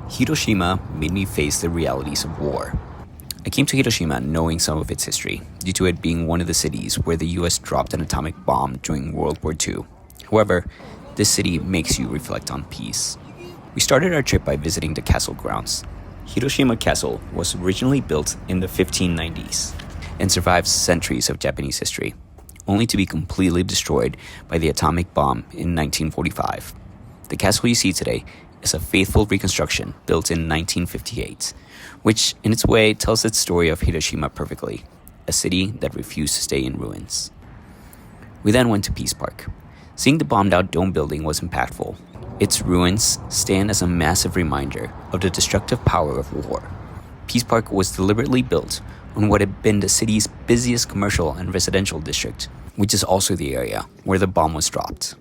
Hiroshima made me face the realities of war. I came to Hiroshima knowing some of its history, due to it being one of the cities where the US dropped an atomic bomb during World War II. However, this city makes you reflect on peace. We started our trip by visiting the castle grounds. Hiroshima Castle was originally built in the 1590s and survived centuries of Japanese history, only to be completely destroyed by the atomic bomb in 1945. The castle you see today is a faithful reconstruction built in 1958, which in its way tells its story of Hiroshima perfectly, a city that refused to stay in ruins. We then went to Peace Park. Seeing the bombed-out dome building was impactful. Its ruins stand as a massive reminder of the destructive power of war. Peace Park was deliberately built on what had been the city's busiest commercial and residential district, which is also the area where the bomb was dropped.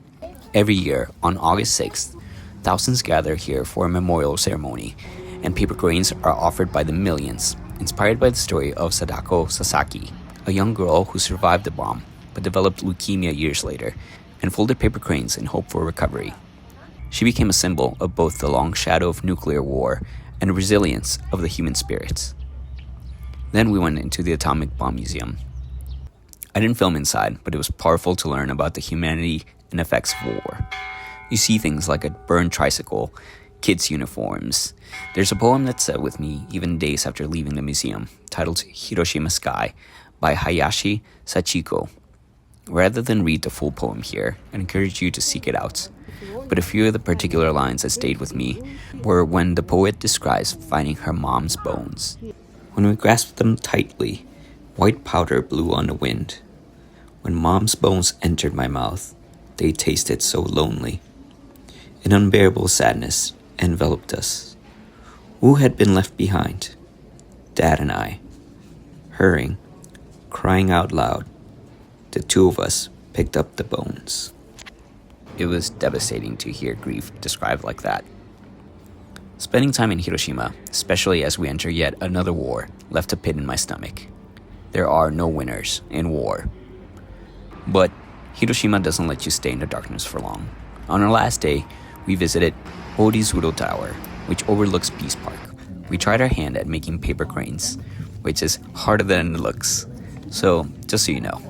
Every year, on August 6th, thousands gather here for a memorial ceremony, and paper cranes are offered by the millions, inspired by the story of Sadako Sasaki, a young girl who survived the bomb but developed leukemia years later and folded paper cranes in hope for recovery. She became a symbol of both the long shadow of nuclear war and the resilience of the human spirit. Then we went into the Atomic Bomb Museum. I didn't film inside, but it was powerful to learn about the humanity and effects of war. You see things like a burned tricycle, kids' uniforms. There's a poem that sat with me even days after leaving the museum, titled Hiroshima Sky by Hayashi Sachiko. Rather than read the full poem here, I encourage you to seek it out. But a few of the particular lines that stayed with me were when the poet describes finding her mom's bones. When we grasped them tightly, white powder blew on the wind. When mom's bones entered my mouth, they tasted so lonely. An unbearable sadness enveloped us. Who had been left behind? Dad and I, hurrying, crying out loud. The two of us picked up the bones. It was devastating to hear grief described like that. Spending time in Hiroshima, especially as we enter yet another war, left a pit in my stomach. There are no winners in war. But Hiroshima doesn't let you stay in the darkness for long. On our last day, we visited Orizuro Tower, which overlooks Peace Park. We tried our hand at making paper cranes, which is harder than it looks. So, just so you know.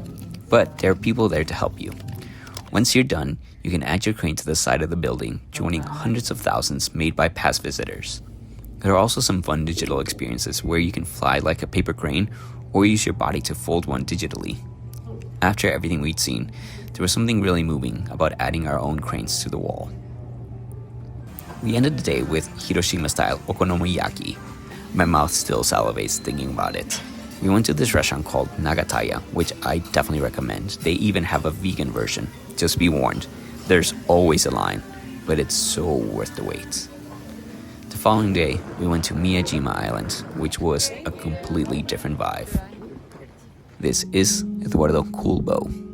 But there are people there to help you. Once you're done, you can add your crane to the side of the building, joining hundreds of thousands made by past visitors. There are also some fun digital experiences where you can fly like a paper crane or use your body to fold one digitally. After everything we'd seen, there was something really moving about adding our own cranes to the wall. We ended the day with Hiroshima-style Okonomiyaki. My mouth still salivates thinking about it. We went to this restaurant called Nagataya, which I definitely recommend. They even have a vegan version. Just be warned, there's always a line, but it's so worth the wait. The following day, we went to Miyajima Island, which was a completely different vibe. This is Eduardo Coolbo.